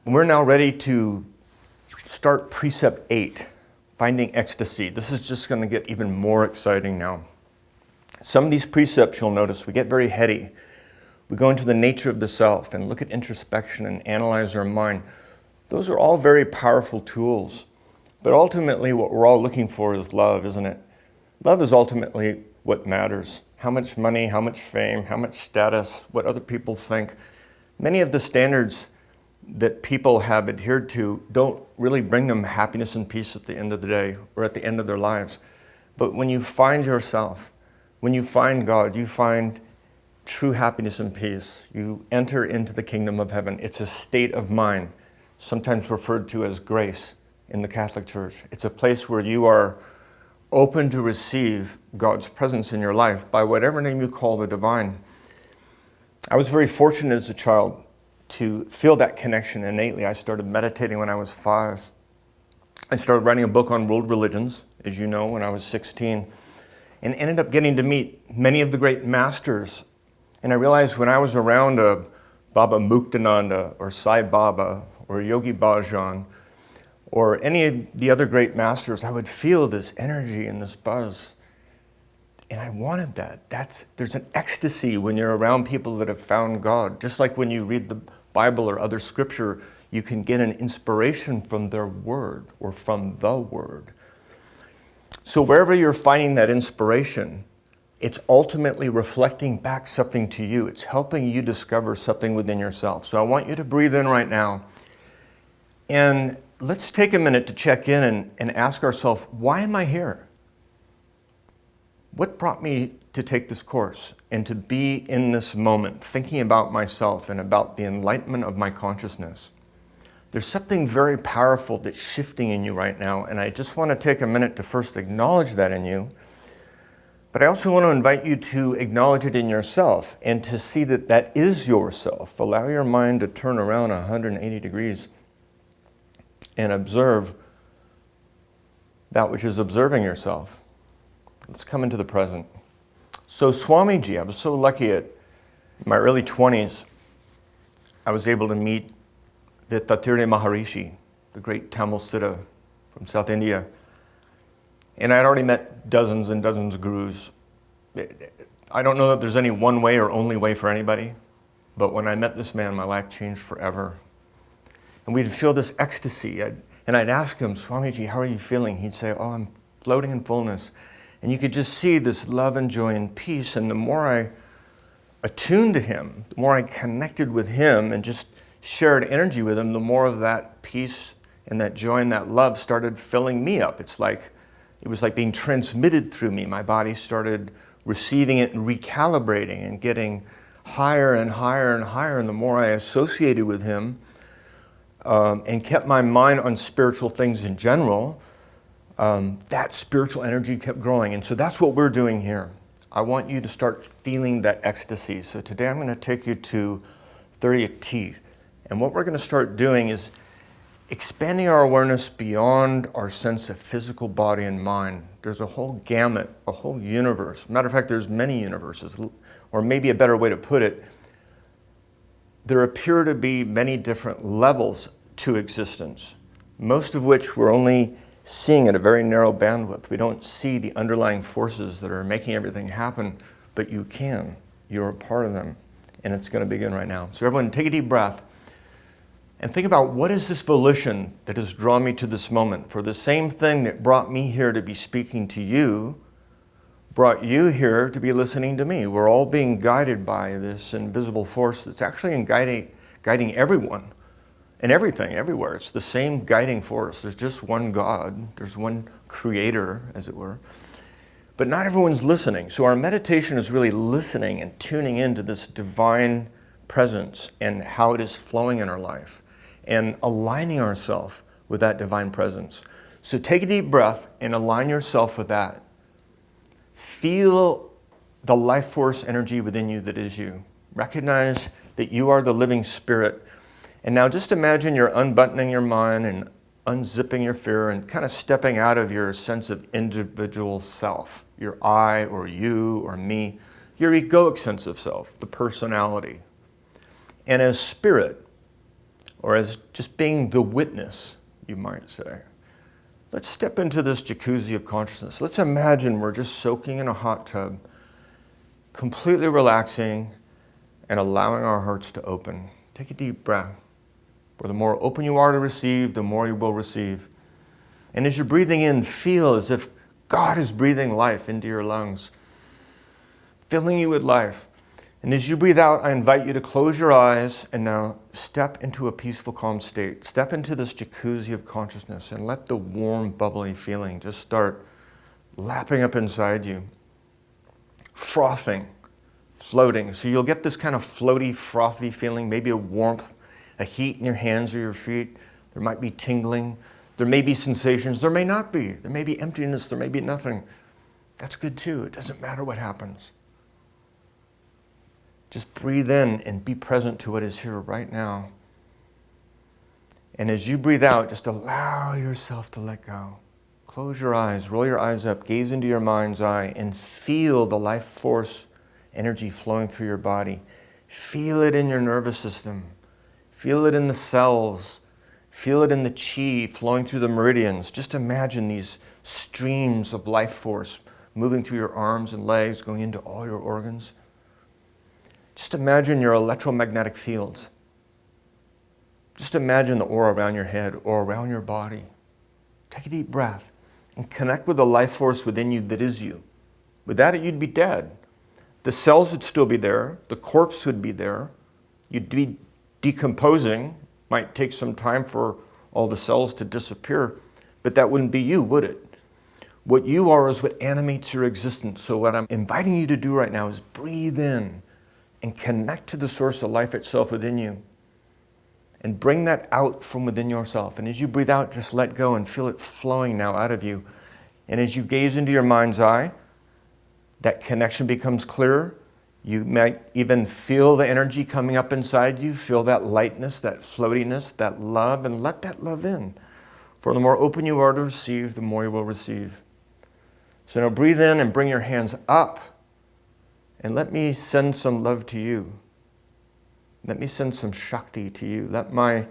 We're now ready to start Precept 8, Finding Ecstasy. This is just going to get even more exciting now. Some of these precepts, you'll notice, we get very heady. We go into the nature of the self and look at introspection and analyze our mind. Those are all very powerful tools. But ultimately, what we're all looking for is love, isn't it? Love is ultimately what matters. How much money, how much fame, how much status, what other people think. Many of the standards that people have adhered to don't really bring them happiness and peace at the end of the day or at the end of their lives. But when you find yourself, when you find God, you find true happiness and peace. You enter into the kingdom of heaven. It's a state of mind, sometimes referred to as grace in the Catholic Church. It's a place where you are open to receive God's presence in your life by whatever name you call the divine. I was very fortunate as a child to feel that connection innately. I started meditating when I was 5. I started writing a book on world religions, as you know, when I was 16, and ended up getting to meet many of the great masters. And I realized when I was around a Baba Muktananda or Sai Baba or Yogi Bhajan or any of the other great masters, I would feel this energy and this buzz. And I wanted that. There's an ecstasy when you're around people that have found God. Just like when you read the Bible or other scripture, you can get an inspiration from their word or from the word. So wherever you're finding that inspiration, it's ultimately reflecting back something to you. It's helping you discover something within yourself. So I want you to breathe in right now. And let's take a minute to check in and ask ourselves, why am I here? What brought me to take this course and to be in this moment, thinking about myself and about the enlightenment of my consciousness? There's something very powerful that's shifting in you right now, and I just want to take a minute to first acknowledge that in you. But I also want to invite you to acknowledge it in yourself and to see that that is yourself. Allow your mind to turn around 180 degrees and observe that which is observing yourself. Let's come into the present. So Swamiji, I was so lucky in my early 20s, I was able to meet the Tattirya Maharishi, the great Tamil Siddha from South India. And I had already met dozens and dozens of gurus. I don't know that there's any one way or only way for anybody, but when I met this man, my life changed forever. And we'd feel this ecstasy. And I'd ask him, Swamiji, how are you feeling? He'd say, oh, I'm floating in fullness. And you could just see this love and joy and peace. And the more I attuned to him, the more I connected with him and just shared energy with him, the more of that peace and that joy and that love started filling me up. It was like being transmitted through me. My body started receiving it and recalibrating and getting higher and higher and higher. And the more I associated with him and kept my mind on spiritual things in general, that spiritual energy kept growing. And so that's what we're doing here. I want you to start feeling that ecstasy. So today I'm going to take you to 30th T. And what we're going to start doing is expanding our awareness beyond our sense of physical body and mind. There's a whole gamut, a whole universe. Matter of fact, there's many universes. Or maybe a better way to put it, there appear to be many different levels to existence, most of which we're only seeing at a very narrow bandwidth. We don't see the underlying forces that are making everything happen, but you can. You're a part of them, and it's going to begin right now. So everyone, take a deep breath and think about, what is this volition that has drawn me to this moment? For the same thing that brought me here to be speaking to you, brought you here to be listening to me. We're all being guided by this invisible force that's actually guiding everyone and everything, everywhere. It's the same guiding force. There's just one God. There's one creator, as it were. But not everyone's listening. So our meditation is really listening and tuning into this divine presence and how it is flowing in our life and aligning ourselves with that divine presence. So take a deep breath and align yourself with that. Feel the life force energy within you that is you. Recognize that you are the living spirit. And now just imagine you're unbuttoning your mind and unzipping your fear and kind of stepping out of your sense of individual self, your I or you or me, your egoic sense of self, the personality. And as spirit, or as just being the witness, you might say. Let's step into this jacuzzi of consciousness. Let's imagine we're just soaking in a hot tub, completely relaxing and allowing our hearts to open. Take a deep breath. For the more open you are to receive, the more you will receive. And as you're breathing in, feel as if God is breathing life into your lungs, filling you with life. And as you breathe out, I invite you to close your eyes and now step into a peaceful, calm state. Step into this jacuzzi of consciousness and let the warm, bubbly feeling just start lapping up inside you, frothing, floating. So you'll get this kind of floaty, frothy feeling, maybe a warmth, a heat in your hands or your feet. There might be tingling. There may be sensations. There may not be. There may be emptiness. There may be nothing. That's good too. It doesn't matter what happens. Just breathe in and be present to what is here right now. And as you breathe out, just allow yourself to let go. Close your eyes, roll your eyes up, gaze into your mind's eye, and feel the life force energy flowing through your body. Feel it in your nervous system. Feel it in the cells. Feel it in the chi flowing through the meridians. Just imagine these streams of life force moving through your arms and legs, going into all your organs. Just imagine your electromagnetic fields. Just imagine the aura around your head or around your body. Take a deep breath and connect with the life force within you that is you. Without it, you'd be dead. The cells would still be there. The corpse would be there. You'd be decomposing. Might take some time for all the cells to disappear, but that wouldn't be you, would it? What you are is what animates your existence. So what I'm inviting you to do right now is breathe in and connect to the source of life itself within you. And bring that out from within yourself. And as you breathe out, just let go and feel it flowing now out of you. And as you gaze into your mind's eye, that connection becomes clearer. You might even feel the energy coming up inside you. Feel that lightness, that floatiness, that love, and let that love in. For the more open you are to receive, the more you will receive. So now breathe in and bring your hands up. And let me send some love to you. Let me send some Shakti to you. Let my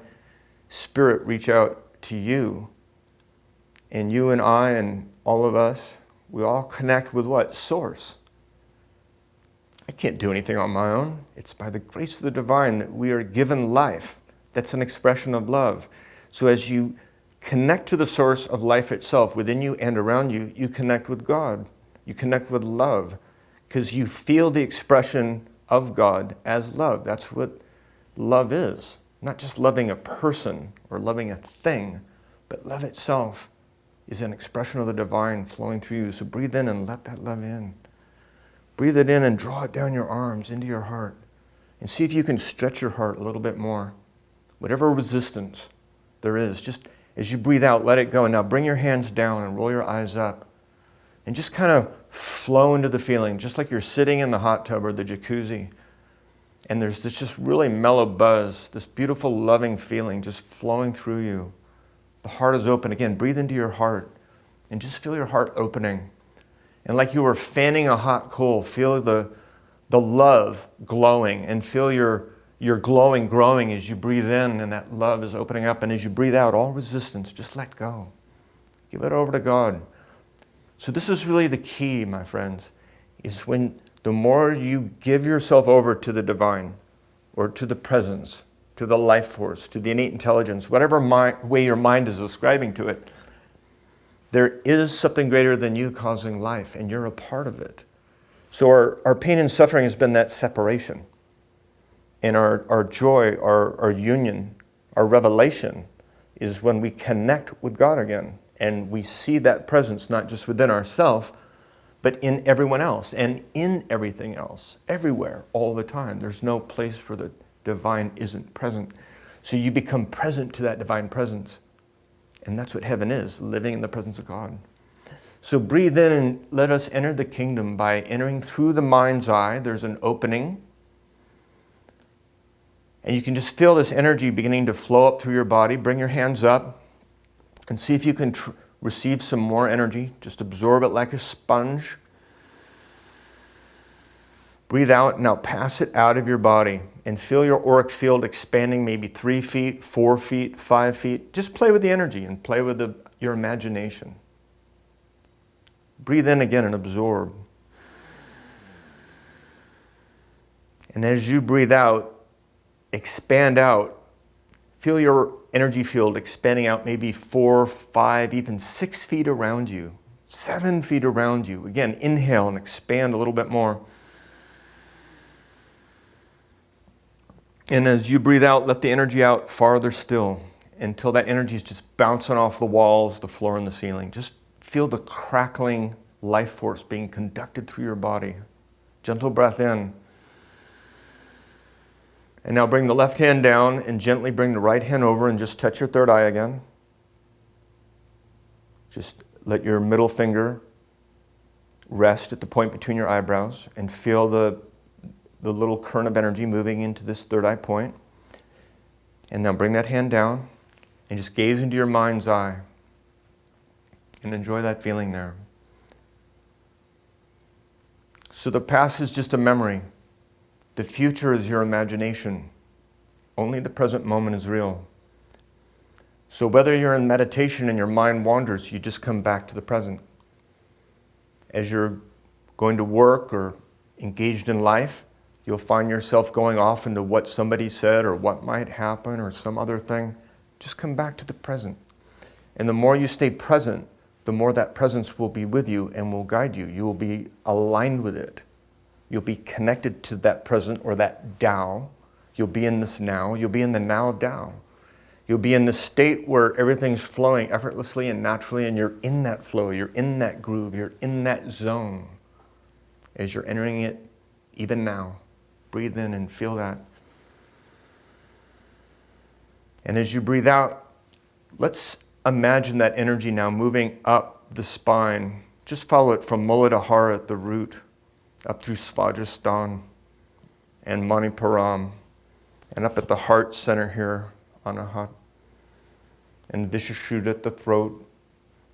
spirit reach out to you. And you and I and all of us, we all connect with what? Source. I can't do anything on my own. It's by the grace of the divine that we are given life. That's an expression of love. So as you connect to the source of life itself within you and around you, you connect with God. You connect with love. Because you feel the expression of God as love. That's what love is. Not just loving a person or loving a thing, but love itself is an expression of the divine flowing through you. So breathe in and let that love in. Breathe it in and draw it down your arms into your heart. And see if you can stretch your heart a little bit more. Whatever resistance there is, just as you breathe out, let it go. And now bring your hands down and roll your eyes up. And just kind of flow into the feeling, just like you're sitting in the hot tub or the jacuzzi. And there's this just really mellow buzz, this beautiful loving feeling just flowing through you. The heart is open. Again, breathe into your heart and just feel your heart opening. And like you were fanning a hot coal, feel the love glowing and feel your glowing growing as you breathe in and that love is opening up. And as you breathe out, all resistance, just let go. Give it over to God. So this is really the key, my friends, is when the more you give yourself over to the divine or to the presence, to the life force, to the innate intelligence, whatever way your mind is ascribing to it, there is something greater than you causing life, and you're a part of it. So our pain and suffering has been that separation. And our joy, our union, our revelation is when we connect with God again. And we see that presence not just within ourselves, but in everyone else and in everything else, everywhere, all the time. There's no place where the divine isn't present. So you become present to that divine presence. And that's what heaven is, living in the presence of God. So breathe in and let us enter the kingdom by entering through the mind's eye. There's an opening. And you can just feel this energy beginning to flow up through your body. Bring your hands up. And see if you can receive some more energy. Just absorb it like a sponge. Breathe out, now pass it out of your body and feel your auric field expanding maybe 3 feet, 4 feet, 5 feet. Just play with the energy and play with your imagination. Breathe in again and absorb. And as you breathe out, expand out. Feel your energy field expanding out maybe 4, 5, even 6 feet around you, 7 feet around you. Again, inhale and expand a little bit more. And as you breathe out, let the energy out farther still until that energy is just bouncing off the walls, the floor, and the ceiling. Just feel the crackling life force being conducted through your body. Gentle breath in. And now bring the left hand down and gently bring the right hand over and just touch your third eye again. Just let your middle finger rest at the point between your eyebrows and feel the little current of energy moving into this third eye point. And now bring that hand down and just gaze into your mind's eye and enjoy that feeling there. So the past is just a memory. The future is your imagination. Only the present moment is real. So whether you're in meditation and your mind wanders, you just come back to the present. As you're going to work or engaged in life, you'll find yourself going off into what somebody said or what might happen or some other thing. Just come back to the present. And the more you stay present, the more that presence will be with you and will guide you. You will be aligned with it. You'll be connected to that present or that Tao. You'll be in this now. You'll be in the now Tao. You'll be in the state where everything's flowing effortlessly and naturally, and you're in that flow. You're in that groove. You're in that zone as you're entering it even now. Breathe in and feel that. And as you breathe out, let's imagine that energy now moving up the spine. Just follow it from Muladhara at the root, up through Svajasthana and Manipuram, and up at the heart center here, Anahat, and Vishuddha at the throat.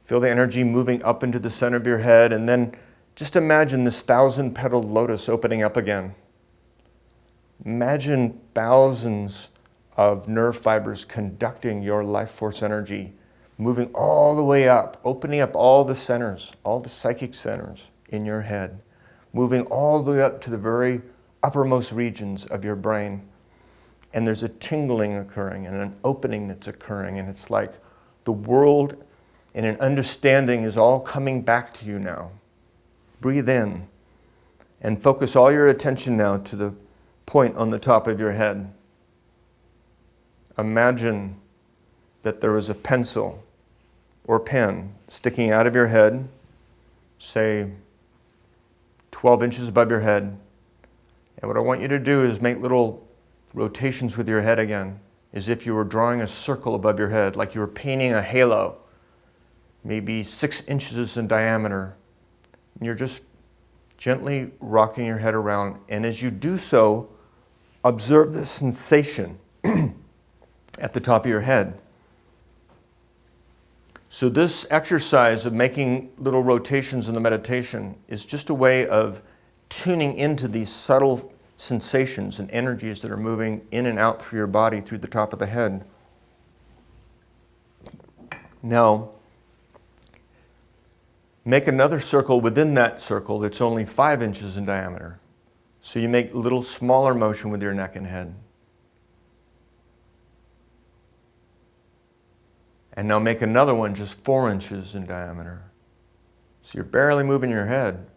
Feel the energy moving up into the center of your head, and then just imagine this 1,000-petaled lotus opening up again. Imagine thousands of nerve fibers conducting your life force energy, moving all the way up, opening up all the centers, all the psychic centers in your head, moving all the way up to the very uppermost regions of your brain. And there's a tingling occurring and an opening that's occurring, and it's like the world and an understanding is all coming back to you now. Breathe in and focus all your attention now to the point on the top of your head. Imagine that there is a pencil or pen sticking out of your head, say 12 inches above your head. And what I want you to do is make little rotations with your head again, as if you were drawing a circle above your head, like you were painting a halo, maybe 6 inches in diameter. And you're just gently rocking your head around. And as you do so, observe the sensation at the top of your head. So this exercise of making little rotations in the meditation is just a way of tuning into these subtle sensations and energies that are moving in and out through your body through the top of the head. Now, make another circle within that circle that's only 5 inches in diameter. So you make a little smaller motion with your neck and head. And now make another one just 4 inches in diameter. So you're barely moving your head.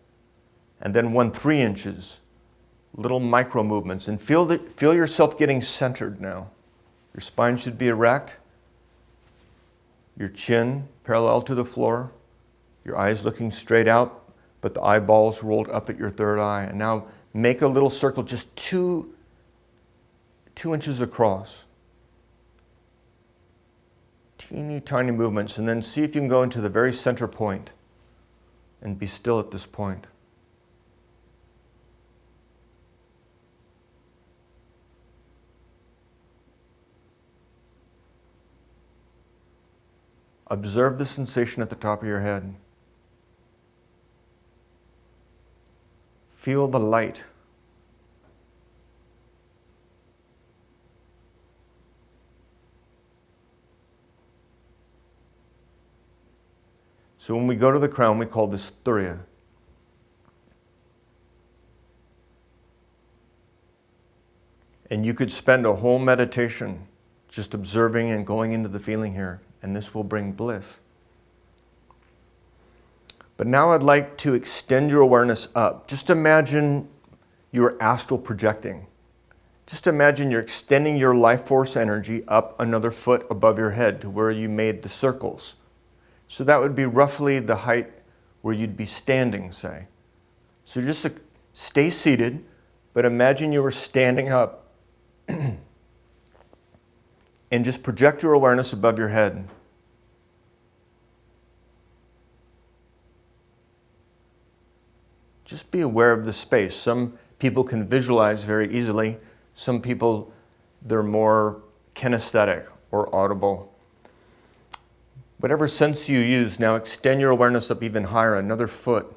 And then one 3 inches, little micro movements. And feel yourself getting centered now. Your spine should be erect. Your chin parallel to the floor. Your eyes looking straight out, but the eyeballs rolled up at your third eye. And now make a little circle just 2 inches across. Teeny tiny movements, and then see if you can go into the very center point and be still at this point. Observe the sensation at the top of your head. Feel the light So when we go to the crown, we call this Thuriya. And you could spend a whole meditation just observing and going into the feeling here, and this will bring bliss. But now I'd like to extend your awareness up. Just imagine you're astral projecting. Just imagine you're extending your life force energy up another foot above your head to where you made the circles. So that would be roughly the height where you'd be standing, say. So just stay seated, but imagine you were standing up and just project your awareness above your head. Just be aware of the space. Some people can visualize very easily. Some people, they're more kinesthetic or audible. Whatever sense you use, now extend your awareness up even higher, another foot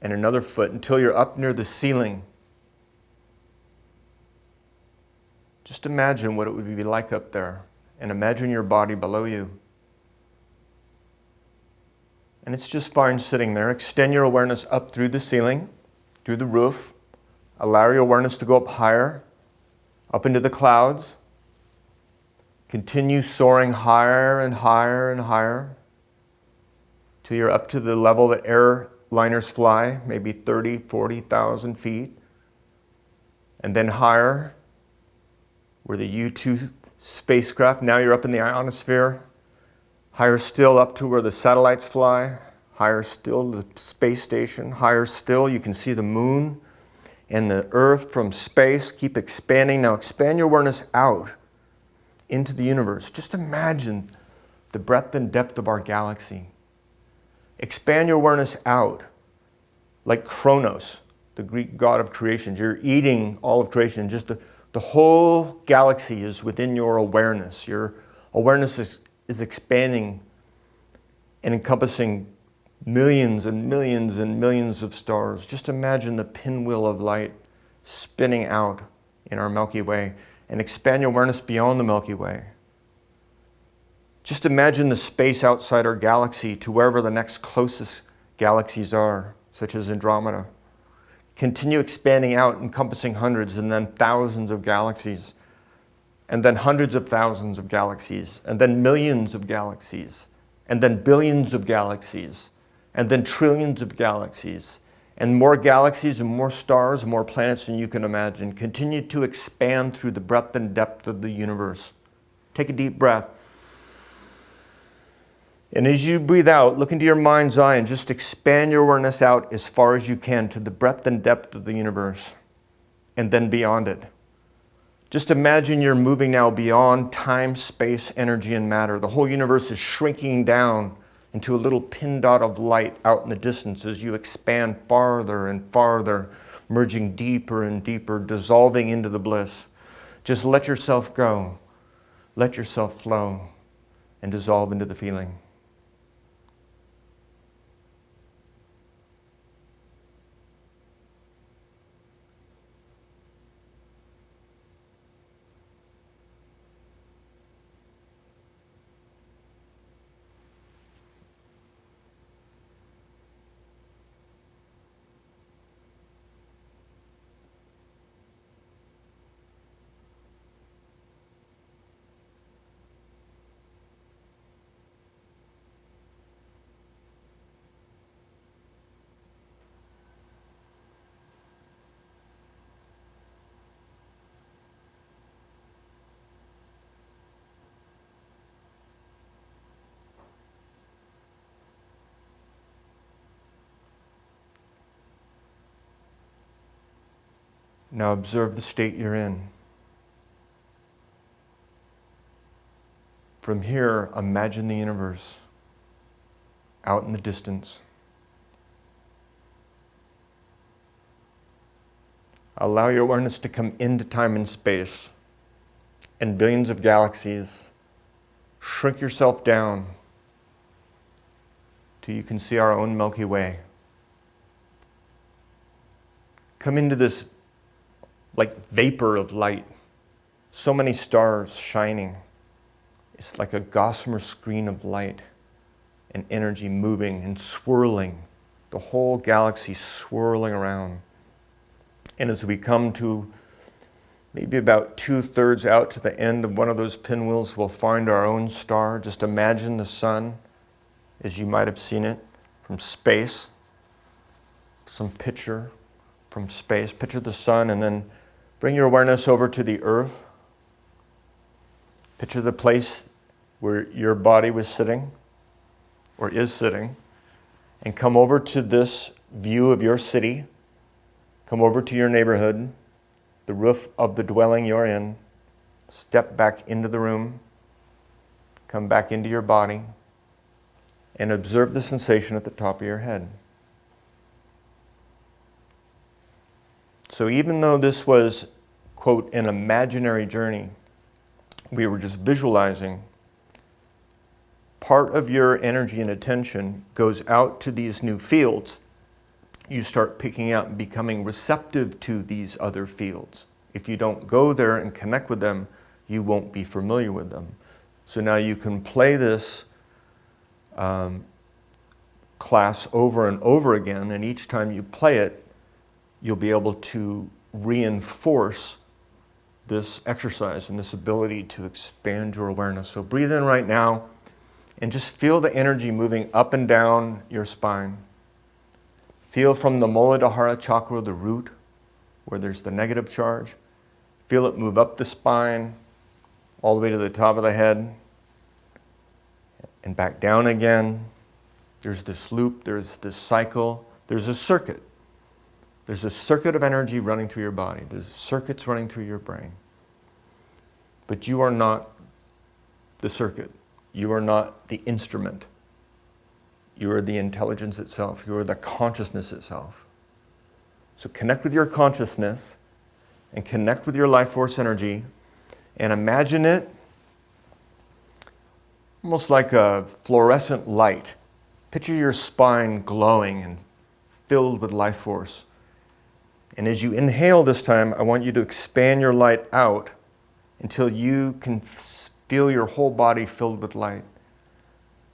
and another foot until you're up near the ceiling. Just imagine what it would be like up there, and imagine your body below you. And it's just fine sitting there. Extend your awareness up through the ceiling, through the roof. Allow your awareness to go up higher, up into the clouds. Continue soaring higher and higher and higher till you're up to the level that airliners fly, maybe 30, 40,000 feet. And then higher, where the U-2 spacecraft, now you're up in the ionosphere. Higher still up to where the satellites fly. Higher still the space station. Higher still you can see the moon and the earth from space. Keep expanding. Now expand your awareness out into the universe. Just imagine the breadth and depth of our galaxy. Expand your awareness out like Kronos, the Greek god of creation. You're eating all of creation. Just the whole galaxy is within your awareness. Your awareness is expanding and encompassing millions and millions and millions of stars. Just imagine the pinwheel of light spinning out in our Milky Way, and expand your awareness beyond the Milky Way. Just imagine the space outside our galaxy to wherever the next closest galaxies are, such as Andromeda. Continue expanding out, encompassing hundreds and then thousands of galaxies, and then hundreds of thousands of galaxies, and then millions of galaxies, and then billions of galaxies, and then trillions of galaxies, and more galaxies and more stars, more planets than you can imagine. Continue to expand through the breadth and depth of the universe. Take a deep breath. And as you breathe out, look into your mind's eye and just expand your awareness out as far as you can to the breadth and depth of the universe, and then beyond it. Just imagine you're moving now beyond time, space, energy, and matter. The whole universe is shrinking down into a little pin dot of light out in the distance as you expand farther and farther, merging deeper and deeper, dissolving into the bliss. Just let yourself go. Let yourself flow and dissolve into the feeling. Now observe the state you're in. From here, imagine the universe out in the distance. Allow your awareness to come into time and space and billions of galaxies. Shrink yourself down till you can see our own Milky Way. Come into this like vapor of light. So many stars shining. It's like a gossamer screen of light. and energy moving and swirling, the whole galaxy swirling around. And as we come to maybe about 2/3 out to the end of one of those pinwheels, we'll find our own star. Just imagine the sun as you might have seen it from space. Some picture from space. Picture the sun, and then bring your awareness over to the earth. Picture the place where your body was sitting or is sitting, and come over to this view of your city. Come over to your neighborhood, the roof of the dwelling you're in. Step back into the room. Come back into your body and observe the sensation at the top of your head. So even though this was, quote, an imaginary journey, we were just visualizing, part of your energy and attention goes out to these new fields. You start picking out and becoming receptive to these other fields. If you don't go there and connect with them, you won't be familiar with them. So now you can play this class over and over again, and each time you play it, you'll be able to reinforce this exercise and this ability to expand your awareness. So breathe in right now and just feel the energy moving up and down your spine. Feel from the Muladhara chakra, the root, where there's the negative charge. Feel it move up the spine, all the way to the top of the head, and back down again. There's this loop, there's this cycle, there's a circuit. There's a circuit of energy running through your body. There's circuits running through your brain. But you are not the circuit. You are not the instrument. You are the intelligence itself. You are the consciousness itself. So connect with your consciousness and connect with your life force energy and imagine it almost like a fluorescent light. Picture your spine glowing and filled with life force. And as you inhale this time, I want you to expand your light out until you can feel your whole body filled with light.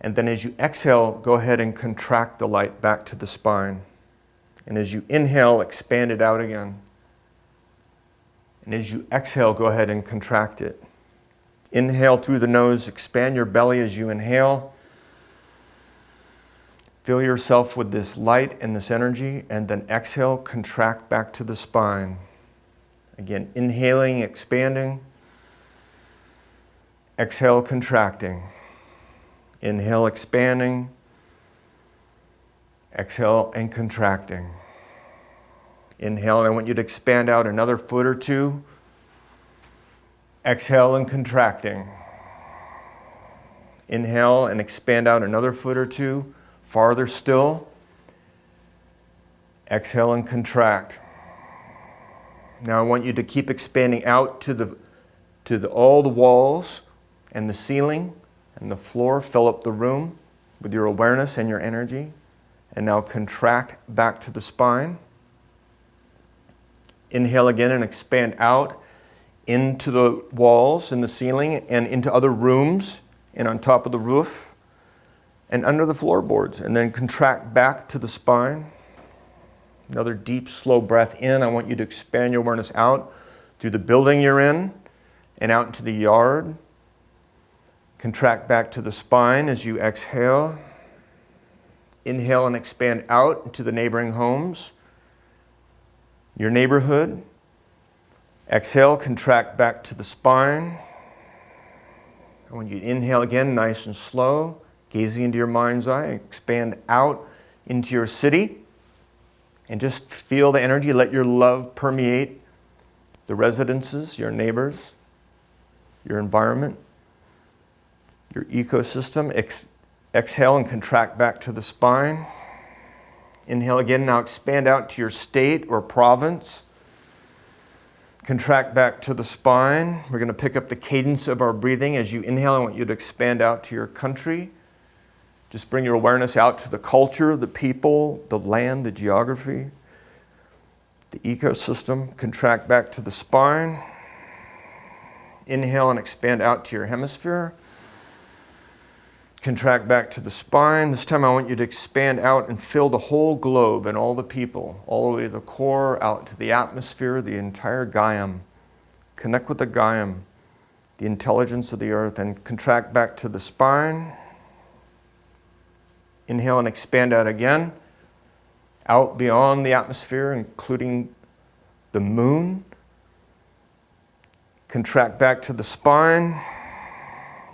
And then as you exhale, go ahead and contract the light back to the spine. And as you inhale, expand it out again. And as you exhale, go ahead and contract it. Inhale through the nose, expand your belly as you inhale. Fill yourself with this light and this energy, and then exhale, contract back to the spine. Again, inhaling, expanding. Exhale, contracting. Inhale, expanding. Exhale, and contracting. Inhale, and I want you to expand out another foot or two. Exhale, and contracting. Inhale, and expand out another foot or two. Farther still. Exhale and contract. Now I want you to keep expanding out to all the walls and the ceiling and the floor. Fill up the room with your awareness and your energy. And now contract back to the spine. Inhale again and expand out into the walls and the ceiling and into other rooms and on top of the roof and under the floorboards, and then contract back to the spine. Another deep, slow breath in. I want you to expand your awareness out through the building you're in and out into the yard. Contract back to the spine as you exhale. Inhale and expand out into the neighboring homes, your neighborhood. Exhale, contract back to the spine. I want you to inhale again, nice and slow. Gazing into your mind's eye, expand out into your city and just feel the energy. Let your love permeate the residences, your neighbors, your environment, your ecosystem. Exhale and contract back to the spine. Inhale again, now expand out to your state or province. Contract back to the spine. We're going to pick up the cadence of our breathing. As you inhale, I want you to expand out to your country. Just bring your awareness out to the culture, the people, the land, the geography, the ecosystem. Contract back to the spine. Inhale and expand out to your hemisphere. Contract back to the spine. This time I want you to expand out and fill the whole globe and all the people, all the way to the core, out to the atmosphere, the entire Gaiam. Connect with the Gaiam, the intelligence of the earth, and contract back to the spine. Inhale and expand out again, out beyond the atmosphere, including the moon. Contract back to the spine.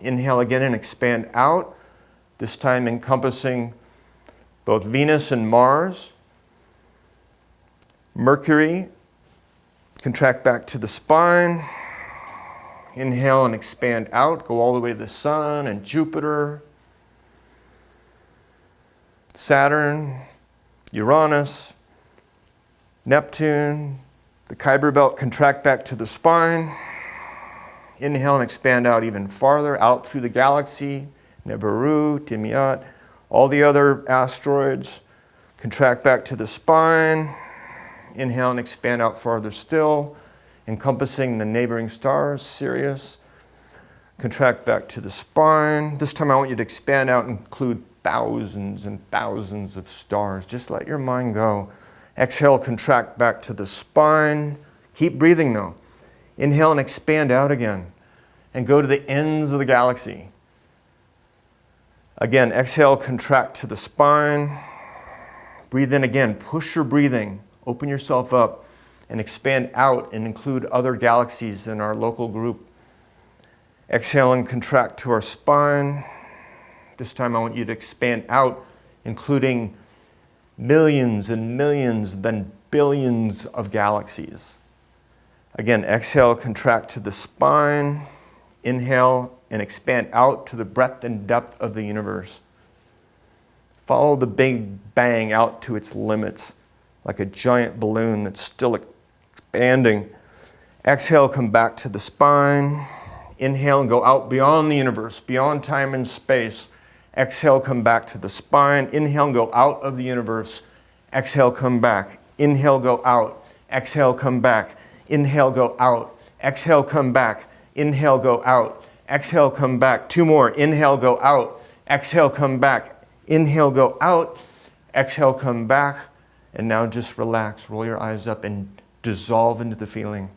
Inhale again and expand out, this time encompassing both Venus and Mars. Mercury, contract back to the spine. Inhale and expand out, go all the way to the Sun and Jupiter, Saturn, Uranus, Neptune, the Kuiper Belt. Contract back to the spine. Inhale and expand out even farther, out through the galaxy, Nibiru, Timiat, all the other asteroids. Contract back to the spine. Inhale and expand out farther still, encompassing the neighboring stars, Sirius. Contract back to the spine. This time I want you to expand out and include thousands and thousands of stars. Just let your mind go. Exhale, contract back to the spine. Keep breathing though. Inhale and expand out again and go to the ends of the galaxy. Again, exhale, contract to the spine. Breathe in again, push your breathing, open yourself up and expand out and include other galaxies in our local group. Exhale and contract to our spine. This time I want you to expand out, including millions and millions, then billions of galaxies. Again, exhale, contract to the spine. Inhale and expand out to the breadth and depth of the universe. Follow the Big Bang out to its limits, like a giant balloon that's still expanding. Exhale, come back to the spine. Inhale and go out beyond the universe, beyond time and space. Exhale, come back to the spine. Inhale and go out of the universe. Exhale, come back. Inhale, go out. Exhale, come back. Inhale, go out. Exhale, come back. Inhale, go out. Exhale, come back. Two more. Inhale, go out. Exhale, come back. Inhale, go out. Exhale, come back. And now just relax. Roll your eyes up and dissolve into the feeling.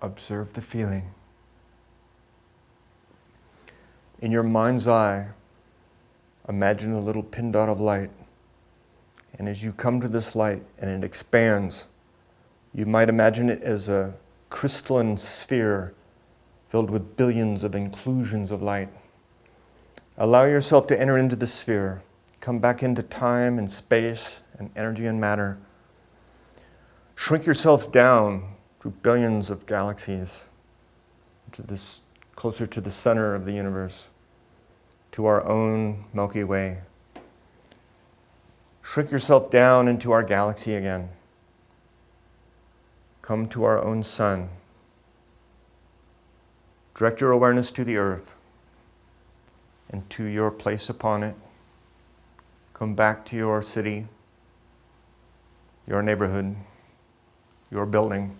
Observe the feeling. In your mind's eye, imagine a little pin dot of light. And as you come to this light and it expands, you might imagine it as a crystalline sphere filled with billions of inclusions of light. Allow yourself to enter into the sphere. Come back into time and space and energy and matter. Shrink yourself down through billions of galaxies, to this, closer to the center of the universe, to our own Milky Way. Shrink yourself down into our galaxy again. Come to our own sun. Direct your awareness to the earth and to your place upon it. Come back to your city, your neighborhood, your building,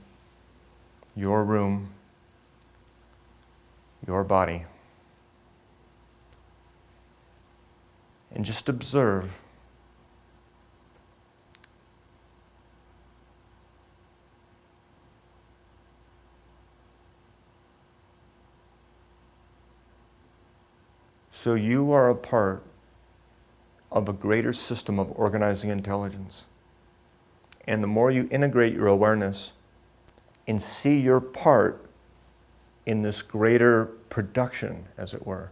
your room, your body. and just observe. So you are a part of a greater system of organizing intelligence. And the more you integrate your awareness and see your part in this greater production, as it were,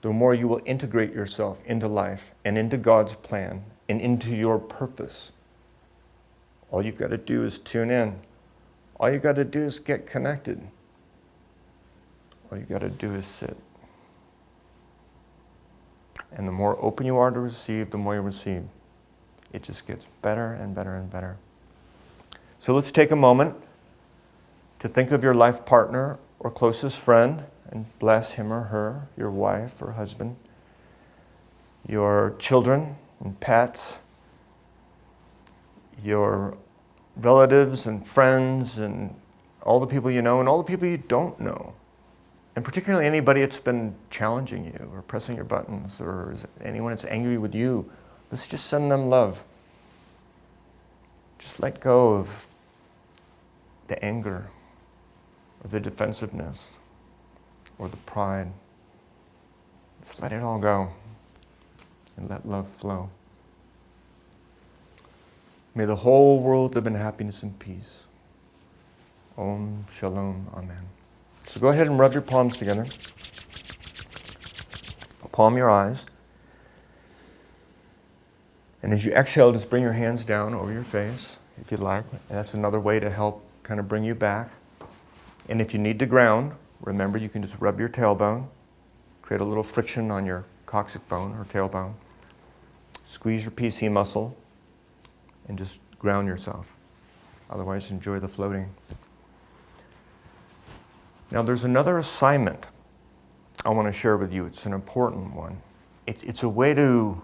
the more you will integrate yourself into life and into God's plan and into your purpose. All you've got to do is tune in. All you've got to do is get connected. All you've got to do is sit. And the more open you are to receive, the more you receive. It just gets better and better and better. So let's take a moment to think of your life partner or closest friend and bless him or her, your wife or husband, your children and pets, your relatives and friends and all the people you know and all the people you don't know. And particularly anybody that's been challenging you or pressing your buttons or anyone that's angry with you, let's just send them love. Just let go of the anger or the defensiveness or the pride. Just let it all go and let love flow. May the whole world live in happiness and peace. Om Shalom. Amen. So go ahead and rub your palms together. Palm your eyes. And as you exhale, just bring your hands down over your face, if you'd like. And that's another way to help kind of bring you back. And if you need to ground, remember you can just rub your tailbone, create a little friction on your coccyx bone or tailbone. Squeeze your PC muscle and just ground yourself. Otherwise, enjoy the floating. Now, there's another assignment I want to share with you. It's an important one. It's a way to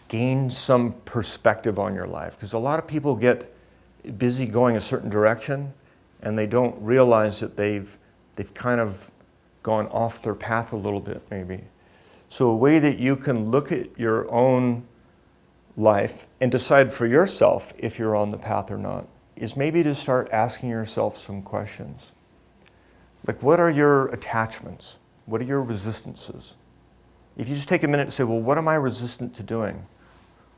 gain some perspective on your life, because a lot of people get busy going a certain direction and they don't realize that they've kind of gone off their path a little bit, maybe. So a way that you can look at your own life and decide for yourself if you're on the path or not is maybe to start asking yourself some questions. Like, what are your attachments? What are your resistances? If you just take a minute and say, well, what am I resistant to doing?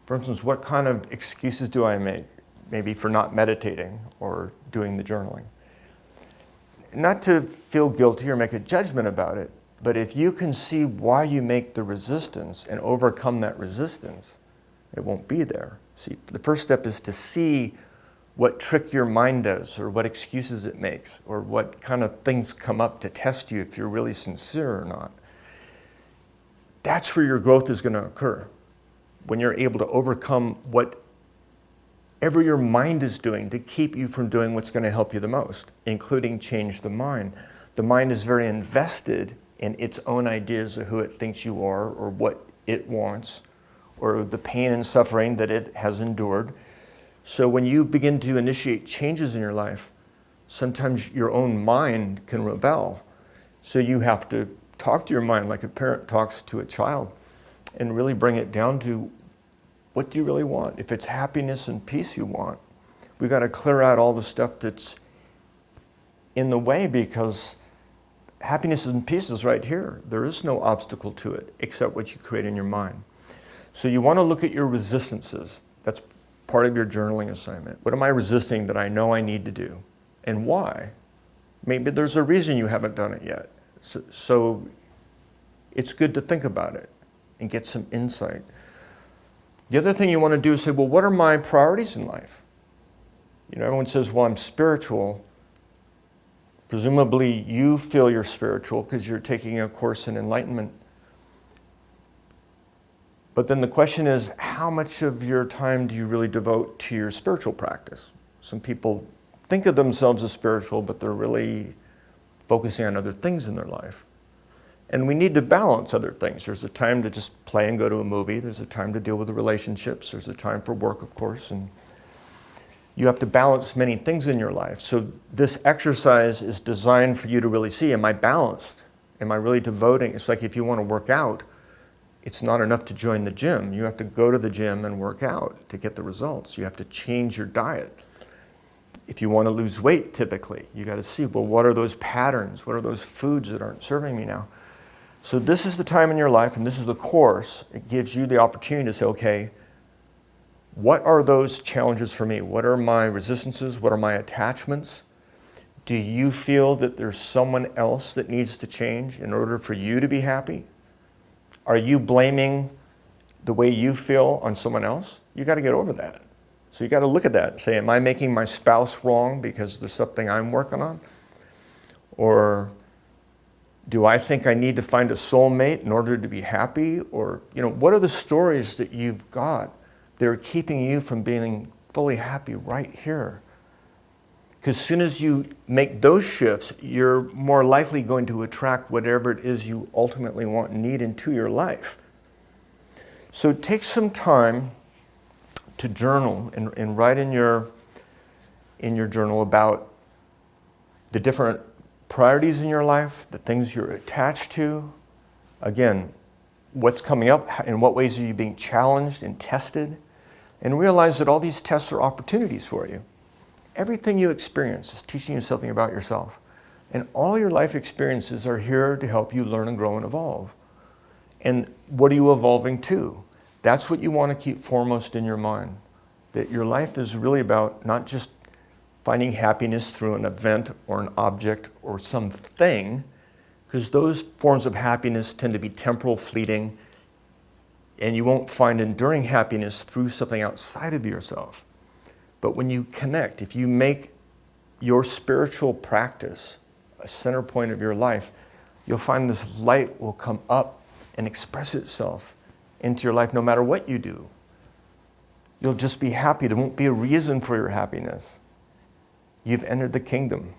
For instance, what kind of excuses do I make? Maybe for not meditating or doing the journaling. Not to feel guilty or make a judgment about it, but if you can see why you make the resistance and overcome that resistance, it won't be there. See, the first step is to see what trick your mind does, or what excuses it makes, or what kind of things come up to test you if you're really sincere or not. That's where your growth is going to occur, when you're able to overcome whatever your mind is doing to keep you from doing what's going to help you the most, including change the mind. The mind is very invested in its own ideas of who it thinks you are, or what it wants, or the pain and suffering that it has endured. So when you begin to initiate changes in your life, sometimes your own mind can rebel. So you have to talk to your mind like a parent talks to a child and really bring it down to, what do you really want? If it's happiness and peace you want, we've got to clear out all the stuff that's in the way, because happiness and peace is right here. There is no obstacle to it except what you create in your mind. So you want to look at your resistances. That's part of your journaling assignment. What am I resisting that I know I need to do? And why? Maybe there's a reason you haven't done it yet. So it's good to think about it and get some insight. The other thing you want to do is say, well, what are my priorities in life? You know, everyone says, well, I'm spiritual. Presumably you feel you're spiritual because you're taking a course in enlightenment. But then the question is, how much of your time do you really devote to your spiritual practice? Some people think of themselves as spiritual, but they're really focusing on other things in their life. And we need to balance other things. There's a time to just play and go to a movie. There's a time to deal with the relationships. There's a time for work, of course. And you have to balance many things in your life. So this exercise is designed for you to really see, am I balanced? Am I really devoting? It's like if you want to work out, it's not enough to join the gym. You have to go to the gym and work out to get the results. You have to change your diet. If you want to lose weight, typically, you got to see, well, what are those patterns? What are those foods that aren't serving me now? So this is the time in your life, and this is the course. It gives you the opportunity to say, okay, what are those challenges for me? What are my resistances? What are my attachments? Do you feel that there's someone else that needs to change in order for you to be happy? Are you blaming the way you feel on someone else? You got to get over that. So you got to look at that and say, am I making my spouse wrong because there's something I'm working on? Or do I think I need to find a soulmate in order to be happy? Or, what are the stories that you've got that are keeping you from being fully happy right here? Because as soon as you make those shifts, you're more likely going to attract whatever it is you ultimately want and need into your life. So take some time to journal and write in your journal about the different priorities in your life, the things you're attached to. Again, what's coming up, in what ways are you being challenged and tested? And realize that all these tests are opportunities for you. Everything you experience is teaching you something about yourself. And all your life experiences are here to help you learn and grow and evolve. And what are you evolving to? That's what you want to keep foremost in your mind. That your life is really about not just finding happiness through an event or an object or something, because those forms of happiness tend to be temporal, fleeting, and you won't find enduring happiness through something outside of yourself. But when you connect, if you make your spiritual practice a center point of your life, you'll find this light will come up and express itself into your life no matter what you do. You'll just be happy. There won't be a reason for your happiness. You've entered the kingdom.